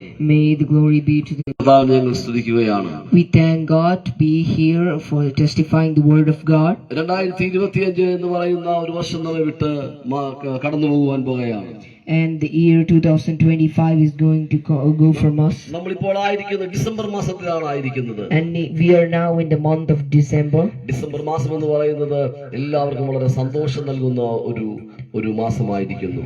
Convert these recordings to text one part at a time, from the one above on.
May the glory be to the കർത്താവിനെ ഞങ്ങൾ സ്തുതിക്കുകയാണ്. We thank God to be here for testifying the word of God. 2025 എന്ന് പറയുന്ന ഒരു വർഷം നമ്മെ വിട്ട് കടന്നു പോകുവാൻ പോകുകയാണ്. And the year 2025 is going to go from us. നമ്മളിപ്പോൾ ആയിരിക്കുന്നത് ഡിസംബർ മാസത്തിലാണ് ആയിരിക്കുന്നത്. And we are now in the month of December. December മാസം എന്ന് പറയുന്നത് എല്ലാവർക്കും വളരെ സന്തോഷം നൽകുന്ന ഒരു മാസമായിരിക്കുന്നു.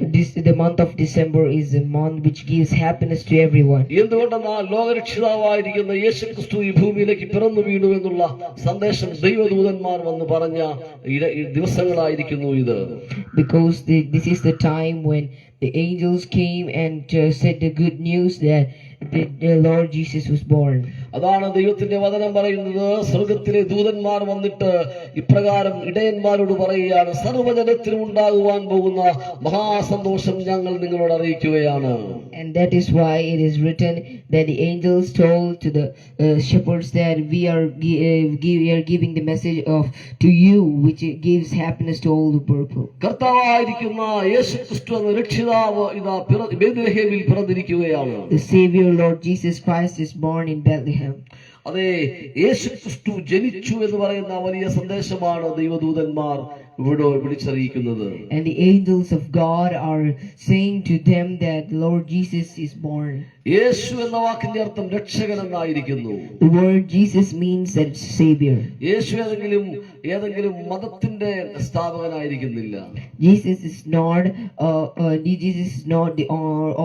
The month of December is a month which gives happiness to everyone. എന്തുകൊണ്ടെന്നാൽ ലോകരക്ഷിതാവായിരിക്കുന്ന യേശുക്രിസ്തു ഈ ഭൂമിയിലേക്ക് പിറന്നു വീണു എന്നുള്ള സന്ദേശം ദൈവദൂതന്മാർ വന്ന് പറഞ്ഞ ദിവസങ്ങളായിരിക്കുന്നു ഇത്. Because this is the time when the angels came and said the good news that the Lord Jesus was born. അതാണ് ദൈവത്തിന്റെ വചനം പറയുന്നത്. സ്വർഗത്തിലെ ദൂതന്മാർ വന്നിട്ട് ഇപ്രകാരം ഇടയന്മാരോട് പറയുകയാണ്, സർവ്വജനത്തിനും ഉണ്ടാകുവാൻ പോകുന്ന മഹാസന്തോഷം ഞങ്ങൾ നിങ്ങളോട് അറിയിക്കുകയാണ്. And that is why it is written that the angels told to the shepherds that we are giving the message of to you which gives happiness to all the people. കർത്താവായിരിക്കുന്ന യേശുക്രിസ്തു എന്ന രക്ഷിതാവ് ഇതാ ബേത്ലഹേമിൽ പിറന്നിരിക്കുകയാണ്. The Savior Lord Jesus Christ is born in Bethlehem. അതെ, യേശുക്രിസ്തു ജനിച്ചു എന്ന് പറയുന്ന വലിയ സന്ദേശമാണ് ദൈവദൂതന്മാർ ഇവിടെ വിളിച്ചറിയിക്കുന്നത്. And the angels of God are saying to them that Lord Jesus is born. യേശു എന്ന വാക്കിന്റെ അർത്ഥം രക്ഷകൻ എന്നായിരിക്കുന്നു. The word Jesus means that it's Savior. യേശു ഏതെങ്കിലും മതത്തിന്റെ സ്ഥാപകനായിരിക്കുന്നില്ല. Jesus is not the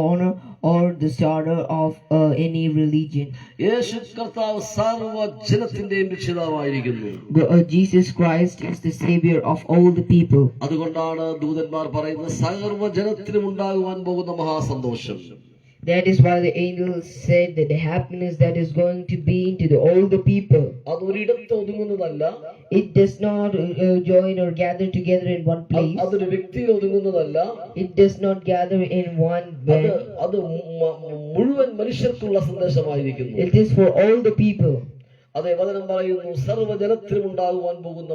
owner or the starter of any religion. യേശു കർത്താവ് സർവ്വജനത്തിന്റെയും രക്ഷിതാവായിരിക്കുന്നു. Jesus Christ is the Savior of all the people. അതുകൊണ്ടാണ് ദൂതന്മാർ പറയുന്നത് സർവ്വജനത്തിനും ഉണ്ടാകുവാൻ പോകുന്ന മഹാസന്തോഷം. That is why the angels said that the happiness that is going to be into all the people. അതൊരിടത്ത് ഒതുങ്ങുന്നതല്ല. It does not join or gather together in one place. അതൊരു വ്യക്തിയിൽ ഒതുങ്ങുന്നതല്ല. It does not gather in one man. അത് മുഴുവൻ മനുഷ്യർക്കുള്ള സന്ദേശമായിരിക്കുന്നു. It is for all the people. അതേ വചനം പറയുന്നു, സർവ്വജനത്തിനും ഉണ്ടാകുവാൻ പോകുന്ന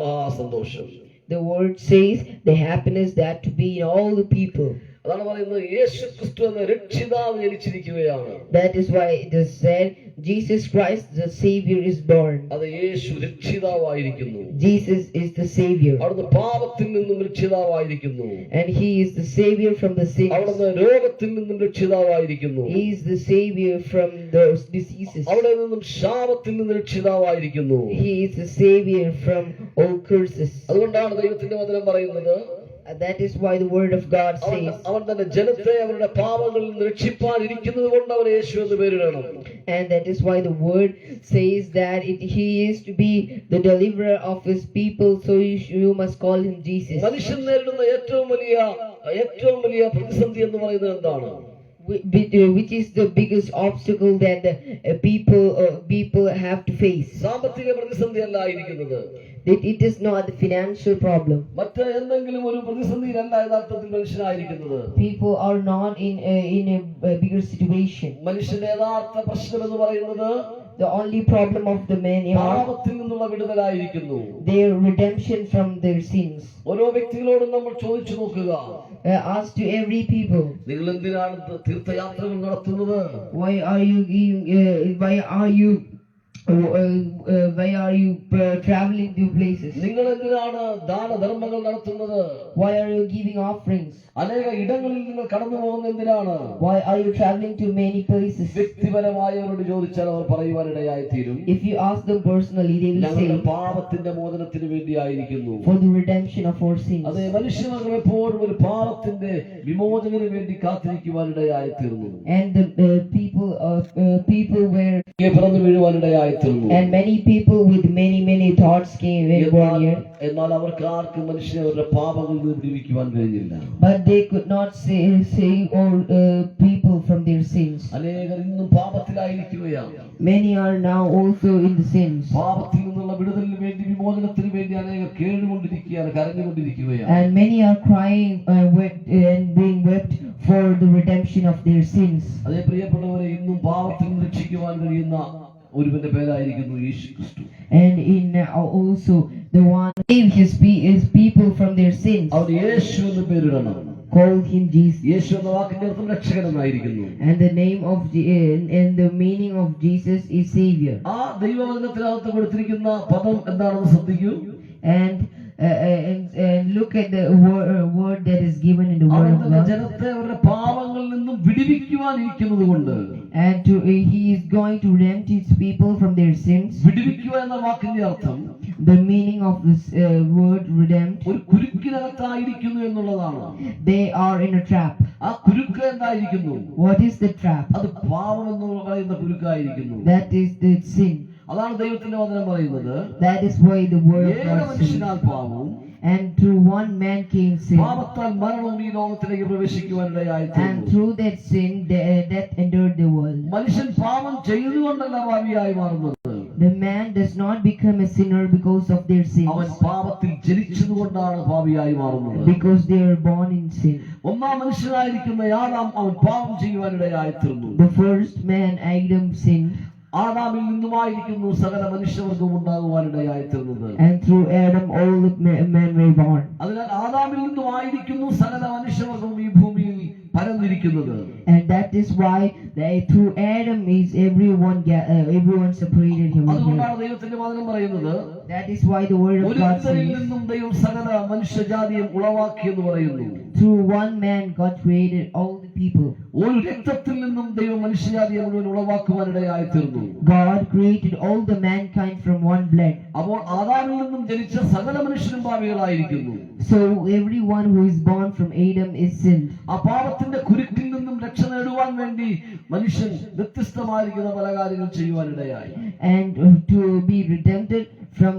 മഹാസന്തോഷം. The word says the happiness that to be in all the people. അതാണ് പറയുന്നത്, യേശുക്രിസ്തു എന്ന രക്ഷിതാവ് ജനിച്ചിരിക്കുകയാണ്. That is why it is said Jesus Christ the Savior is born. അത് യേശു രക്ഷിതാവായിരിക്കുന്നു. Jesus is the Savior. അവിടുന്ന് പാപത്തിൽ നിന്നും രക്ഷിതാവായിരിക്കുന്നു. And he is the Savior from the sins. അവിടുന്ന് രോഗത്തിൽ നിന്നും രക്ഷിതാവായിരിക്കുന്നു. He is the Savior from those diseases. അവിടെ നിന്നും ശാപത്തിൽ നിന്നും രക്ഷിതാവായിരിക്കുന്നു. He is the Savior from all curses. അതുകൊണ്ടാണ് ദൈവത്തിന്റെ വചനം പറയുന്നത്, that is why the word of God says അവൻ തന്റെ ജനത്തെ അവരുടെ പാപങ്ങളിൽ നിന്ന് രക്ഷിപ്പാൻ ഇരിക്കുന്നത് കൊണ്ട് അവൻ യേശു എന്ന് പേരിടണം. And that is why the word says that he is to be the deliverer of his people, so you must call him Jesus. മനുഷ്യൻ നേരിടുന്ന ഏറ്റവും വലിയ പ്രതിസന്ധി എന്ന് പറയുന്നത് എന്താണ്? Which is the biggest obstacle that the people have to face? സാമ്പത്തിക പ്രതിസന്ധി അല്ല ആയിരിക്കുന്നത്. It is not the financial problem. മറ്റ് എന്തെങ്കിലും ഒരു പ്രതിസന്ധിയിലല്ല യഥാർത്ഥത്തിൽ മനുഷ്യനായിരിക്കുന്നത്. People are not in a bigger situation. മനുഷ്യന്റെ യഥാർത്ഥ പ്രശ്നം എന്ന് പറയുന്നത് the only problem of the men are പാപത്തിൽ നിന്നുള്ള വിടുതലായിരിക്കുന്നു. their redemption from their sins. ഓരോ വ്യക്തികളോടും നമ്മൾ ചോദിച്ചു നോക്കുക, ask to every people, നിങ്ങൾ എന്തിനാണ് തീർത്ഥയാത്രകൾ നടത്തുന്നത്? why are you traveling to places? നിങ്ങൾ എന്തിനാണ് ദാനധർമ്മങ്ങൾ നടത്തുന്നത്? Why are you giving offerings? അനേക ഇടങ്ങളിൽ നിങ്ങൾ കടന്നു പോകുന്നത് എന്തിനാണ്? Why are you traveling to many places? വ്യക്തിപരമായവരോട് ചോദിച്ചാൽ അവർ പറയുവാനിടയായി തീരും. If you ask them personally, they will say, പാപത്തിന്റെ മോചനത്തിന് വേണ്ടിയായിരിക്കുന്നു. for the redemption of our sins. അതെ, മനുഷ്യർ എപ്പോഴും ഒരു പാപത്തിന്റെ വിമോചനത്തിന് വേണ്ടി കാത്തിരിക്കുവാനിടയായി തീർന്നു. And the people were പിറന്നു വീഴുവാനിടയായി തീർന്നു. And many people with many thoughts came when born here. എന്നാൽ അവർക്ക് ആർക്കും മനുഷ്യനെ അവരുടെ പാപങ്ങളിൽ നിന്ന് വിടുവിക്കുവാൻ കഴിഞ്ഞില്ല. But they could not save all people from their sins. അനേകർ ഇന്നും പാപത്തിലായിരിക്കുകയാണ്. Many are now also in the sins. പാപത്തിൽ നിന്നുള്ള വിടുതലിന് വേണ്ടി, വിമോചനത്തിന് വേണ്ടി അനേകർ കേഴുകൊണ്ടിരിക്കുകയാണ്, കരഞ്ഞുകൊണ്ടിരിക്കുകയാണ്. And many are crying and being wept for the redemption of their sins. അതേ പ്രിയപ്പെട്ടവരെ, ഇന്നും പാപത്തിൽ നിന്ന് രക്ഷിക്കുവാൻ കഴിയുന്ന ഒരുവന്റെ പേരായിരിക്കുന്നു യേശുക്രിസ്തു. And in also the one save his people from their sins. അവൻ യേശു എന്ന് പേരിടണം. call him Jesus. യേശു എന്ന വാക്കിന്റെ അർത്ഥം രക്ഷകൻ എന്നായിരിക്കുന്നു. And the name of and the meaning of Jesus is Savior. ആ ദൈവവചനത്തിനകത്ത് കൊടുത്തിരിക്കുന്ന പദം എന്താണെന്ന് ശ്രദ്ധിക്കൂ. And look at the word that is given in the word of God. ജനത്തെ അവരുടെ പാപങ്ങളിൽ നിന്നും വിടുവിക്കുവാൻ ഇരിക്കുന്നത് കൊണ്ട്, and he is going to redempt his people from their sins. വിടുവിക്കുക എന്ന വാക്കിന്റെ അർത്ഥം, the meaning of this word redempt, ഒരു കുരുക്കിനകത്തായിരിക്കുന്നു എന്നുള്ളതാണ്. they are in a trap. ആ കുരുക്ക് എന്തായിരിക്കുന്നു? What is the trap? അത് പാപം എന്ന് പറയുന്ന കുരുക്കായിരിക്കുന്നു. that is the sin. അതാണ് ദൈവത്തിന്റെ വചനം പറയുന്നത്. that is why the word of God says, മനുഷ്യനാൽ പാപവും and through one man came sin, പാപത്താൽ മരണവും ഈ ലോകത്തിലേക്ക് പ്രവേശിക്കുവാനിടയായി. and through that sin death entered the world. മനുഷ്യൻ പാപം ചെയ്തുകൊണ്ടല്ല പാപിയായി മാറുന്നത്. the man does not become a sinner because of their sins. അവൻ പാപത്തിൽ ജനിച്ചതുകൊണ്ടാണ് പാപിയായി മാറുന്നത്. because they are born in sin. ഒന്നാം മനുഷ്യനായിരിക്കുന്ന ആദാം അവൻ പാപം ചെയ്യുവാനിടയായി തീർന്നു. the first man Adam sinned. ആദാമിൽ നിന്നുമായിരിക്കുന്നു സകല മനുഷ്യവർഗവും ഉണ്ടാകുവാനിടയായി തീർന്നത്. and through Adam all the men were born. അതിനാൽ ആദാമിൽ നിന്നുമായിരിക്കുന്നു സകല മനുഷ്യവർഗവും ഈ ഭൂമിയിൽ പരന്നിരിക്കുന്നത്. and that is why through Adam is everyone separated him. അതുകൊണ്ടാണ് ദൈവത്തിന്റെ വചനം പറയുന്നത്, that is why the word of God says, നിന്നും ദൈവം സകല മനുഷ്യജാതിയെ ഉളവാക്കി എന്ന് പറയുന്നു. through one man God created all the people. ഒരു രക്തത്തിൽ നിന്നും ദൈവം മനുഷ്യജാതിയെ മുഴുവൻ ഉളവാക്കുവാനിടയായി തീർന്നു. God created all the mankind from one blood. അപ്പോൾ ആദാമിൽ നിന്നും ജനിച്ച സകല മനുഷ്യരും പാപികളായിരിക്കുന്നു. so everyone who is born from Adam is sinned. ആ പാപത്തിന്റെ കുരുക്കിൽ നിന്നും രക്ഷ നേടുവാൻ വേണ്ടി മനുഷ്യൻ വ്യത്യസ്തമായിരിക്കുന്ന പല കാര്യങ്ങൾ ചെയ്യുവാനിടയായി. and to be redempted from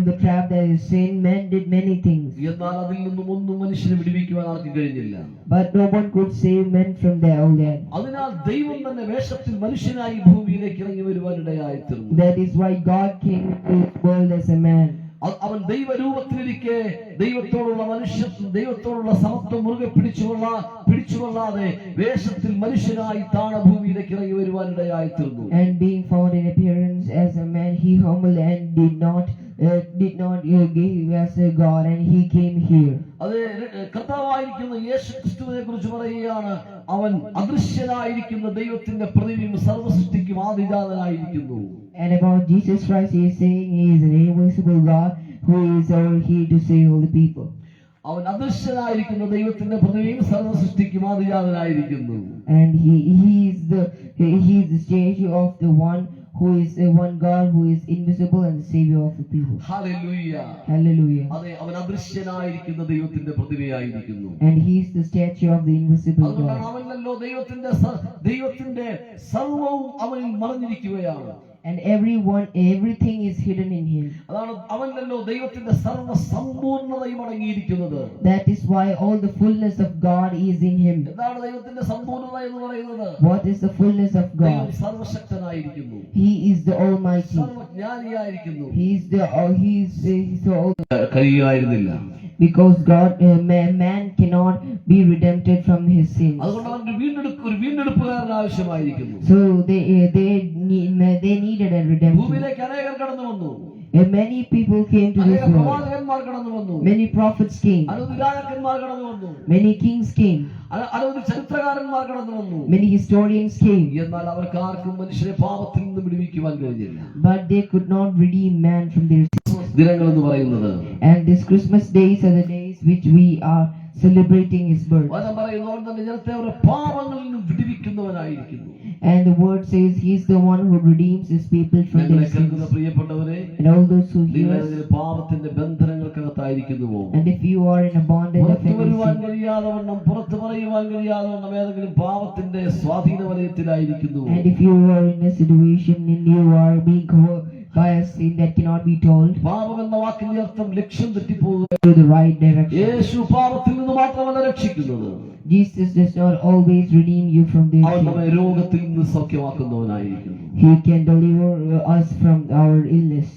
the trap that is sin, men did many things. എന്നാൽ അതിൽ നിന്നും ഒന്നും മനുഷ്യനെ വിടുവിക്കുവാൻ ആർക്കും കഴിഞ്ഞില്ല. but no one could save men from all that. അതിനാൽ ദൈവം തന്നെ വേഷത്തിൽ മനുഷ്യനായി ഭൂമിയിലേക്ക് ഇറങ്ങി വരുവാനിടയായി തീർന്നു. that is why God came to this world as a man. അവൻ ദൈവരൂപത്തിലിരിക്കെ ദൈവത്തോടുള്ള സമത്വം മുറുകെ പിടിച്ചുകൊള്ളാതെ വേഷത്തിൽ മനുഷ്യനായി താണ ഭൂമിയിലേക്ക് ഇറങ്ങി വരുവാനിടയായി തീർന്നു. and being found in appearance as a man, he humbled and did not give as a God, and he came here. അത് കർത്താവായിരിക്കുന്ന യേശു ക്രിസ്തുവിനെ കുറിച്ച് പറയുകയാണ്, അവൻ അദൃശ്യനായിരിക്കുന്ന ദൈവത്തിന്റെ പ്രതിമയും സർവ്വസൃഷ്ടിക്കും ആദിജാതനായിരിക്കുന്നു. and about Jesus Christ he is saying he is an invisible God who is over here to save all the people. അവൻ അദൃശ്യനായിരിക്കുന്ന ദൈവത്തിന്റെ പ്രതിമയും സർവ്വസൃഷ്ടിക്കും ആദിജാതനായിരിക്കുന്നു. and he is the statue of the one who is one God who is invisible and the savior of the people. Hallelujah. Hallelujah. അതെ, അവൻ അദൃശ്യനായിരിക്കുന്ന ദൈവത്തിന്റെ പ്രതിമയായിരിക്കുന്നു. and he is the statue of the invisible God. അവനല്ലോ ദൈവത്തിന്റെ സർവ്വവും അവനിൽ മറഞ്ഞിരിക്കുകയാണ്. and everything is hidden in him. അതാണ് അവനല്ലോ ദൈവത്തിന്റെ സർവ്വ സമ്പൂർണ്ണതയും അടങ്ങിയിരിക്കുന്നത്. that is why all the fullness of God is in him. എന്താണ് ദൈവത്തിന്റെ സമ്പൂർണ്ണത എന്ന് പറയുന്നത്? what is the fullness of God? ദൈവം സർവശക്തനായിരിക്കുന്നു. he is the almighty. സർവജ്ഞാനിയായിരിക്കുന്നു. he is the കഴിയുമായിരുന്നില്ല. because God man cannot be redeemed from his sins. അതുകൊണ്ട് അവർക്ക് വീണ്ടെടുപ്പുകാരൻ ആവശ്യമായിരിക്കുന്നു. so they needed a redemption. ഭൂമിയിലേക്ക് അനേകർ കടന്നു വന്നു. and many people came to this world. പ്രവാചകന്മാർ കടന്നു വന്നു. many prophets came. അനവധി രാജാക്കന്മാർ കടന്നു വന്നു. many kings came. അനവധി ചരിത്രകാരന്മാർ കടന്നു വന്നു. many historians came. എന്നാൽ അവർക്ക് ആർക്കും മനുഷ്യരെ പാപത്തിൽ നിന്ന് വിടുവിക്കുവാൻ കഴിഞ്ഞില്ല. but they could not redeem man from their sins. ദിനങ്ങൾ എന്ന് പറയുന്നത്, and this Christmas days are the days which we are celebrating his birth. വചനം പറയുന്നു, അവൻ തന്റെ ജനത്തെ അവരുടെ പാപങ്ങളിൽ നിന്ന് വിടുവിക്കുന്നവനായിരിക്കുന്നു. and the word says he is the one who redeems his people from their sins. പ്രിയപ്പെട്ടവരെ, and all those who hear us, പാപത്തിന്റെ ബന്ധനങ്ങൾക്കകത്തായിരിക്കുന്നുവോ? and if you are in a bondage of പുറത്തു കഴിയാതവണ്ണം പുറത്തു പറയുവാൻ കഴിയാതവണ്ണം ഏതെങ്കിലും പാപത്തിന്റെ സ്വാധീന വലയത്തിലായിരിക്കുന്നു. and if you are in a situation and you are being covered by a sin that cannot be told, പാപം എന്ന വാക്കിന്റെ അർത്ഥം ലക്ഷ്യം തെറ്റിപ്പോകുക. to the right direction. യേശു പാപത്തിൽ നിന്ന് മാത്രമല്ല രക്ഷിക്കുന്നത്, Jesus does not always redeem you from their അവൻ sin. നമ്മെ രോഗത്തിൽ നിന്ന് സൗഖ്യമാക്കുന്നവനായിരിക്കുന്നു. he can deliver us from our illness.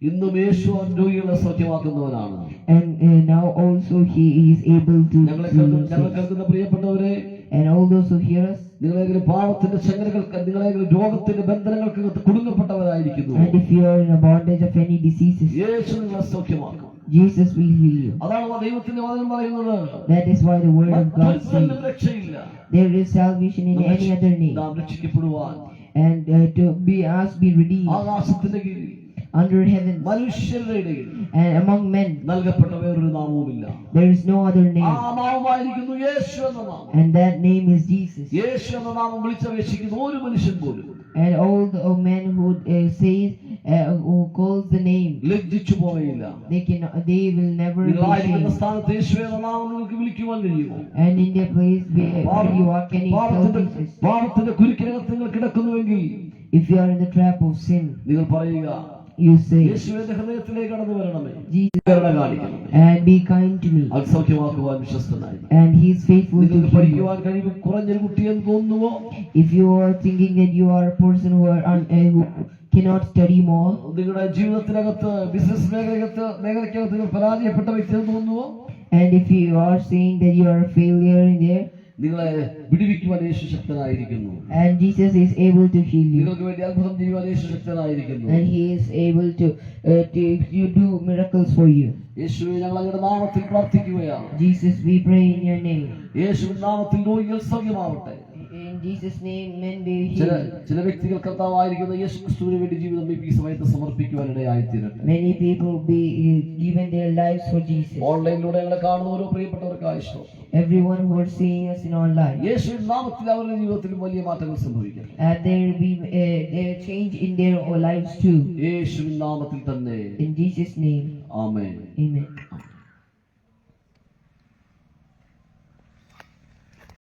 ഇന്നും യേശു രോഗികളെ സൗഖ്യമാക്കുന്നവനാണ്. and now also he is able to ഞങ്ങൾ കേൾക്കുന്ന പ്രിയപ്പെട്ടവരെ, and all those who hear us, നിങ്ങളെങ്കിലും പാപത്തിന്റെ ചങ്ങലകൾക്ക്, നിങ്ങളെങ്കിലും രോഗത്തിന്റെ ബന്ധനങ്ങൾക്ക് കുടുങ്ങപ്പെട്ടവരായിരിക്കുന്നു. and if you are in a bondage of any diseases, യേശു നിങ്ങളെ സൗഖ്യമാക്കും. Jesus will heal you. അതാണ് ദൈവത്തിന്റെ വചനം പറയുന്നത്. That is why the word of God മറ്റൊരു says രക്ഷയില്ല. there is salvation in any other name. നാം രക്ഷിക്കപ്പെടുവാൻ And to be asked, be redeemed ആകാശത്തിന്റെ കീഴിൽ under heaven മനുഷ്യരുടെ ഇടയിൽ and among men. നൽകപ്പെട്ട വേറൊരു നാമവുമില്ല. There is no other ആ name. നാമമായിരിക്കുന്നു യേശു എന്ന നാമം. And that name is Jesus. യേശു എന്ന നാമം വിളിച്ചപേക്ഷിക്കുന്ന ഒരു മനുഷ്യൻ പോലും And all the men who says, who calls the name, ലജ്ജിച്ചു പോയില്ല. they will never be നിങ്ങളായിരിക്കുന്ന ashamed. സ്ഥാനത്ത് യേശു എന്ന നാമം നിങ്ങൾക്ക് വിളിക്കുവാൻ കഴിയുമോ? And in their place where you are, can you tell Jesus? പാപത്തിന്റെ കുരുക്കിനകത്ത് നിങ്ങൾ കിടക്കുന്നുവെങ്കിൽ If you are in the trap of sin, നിങ്ങൾ പറയുക, you say, യേശുവിന്റെ ഹൃദയത്തിലേക്ക് കടന്നു വരണമേ, Jesus, Karuna കാണിക്കണമേ, and be kind to me. അത് സൗഖ്യമാക്കുവാൻ വിശ്വസ്തനായി. And he is faithful to നിങ്ങൾക്ക് heal you. പഠിക്കുവാൻ കഴിവ് കുറഞ്ഞൊരു കുട്ടിയെന്ന് തോന്നുന്നുവോ? If you are thinking that you are a person who who cannot study more, നിങ്ങളുടെ ജീവിതത്തിനകത്ത് ബിസിനസ് മേഖലയ്ക്കകത്ത് നിങ്ങൾ പരാജയപ്പെട്ട വ്യക്തിയെന്ന് തോന്നുന്നുവോ? and if you are saying that you are a failure in there, നിങ്ങളെ വിടുവിക്കുവാൻ യേശു ശക്തനായിരിക്കുന്നു. and Jesus is able to heal you, നിങ്ങൾക്ക് വേണ്ടി അത്ഭുതം ചെയ്യുവാൻ യേശു ശക്തനായിരിക്കുന്നു. and he is able to you do miracles for you. യേശുവേ, ഞങ്ങൾ അങ്ങയുടെ നാമത്തിൽ പ്രാർത്ഥിക്കുകയാണ്. Jesus, we pray in your name. യേശുവിൻ നാമത്തിൽ രോഗികൾ സൗഖ്യമാവട്ടെ. In Jesus' name, men be ചില healed. വ്യക്തികൾ കർത്താവായിരിക്കുന്ന യേശു ക്രിസ്തുവിന് വേണ്ടി ജീവിതം ഈ സമയത്ത് സമർപ്പിക്കുവാൻ ഇടയായിത്തീരട്ടെ. Many people be given their lives for Jesus. ഓൺലൈനിലൂടെ ഞങ്ങളെ കാണുന്ന ഓരോ പ്രിയപ്പെട്ടവർക്കായി സ്തോത്രം. Everyone who are seeing us in online, യേശുവിൻ നാമത്തിൽ അവരുടെ ജീവിതത്തിൽ വലിയ മാറ്റങ്ങൾ സംഭവിക്കട്ടെ. and there will be a change in their lives too. യേശുവിൻ നാമത്തിൽ തന്നെ. In Jesus' name, amen. amen.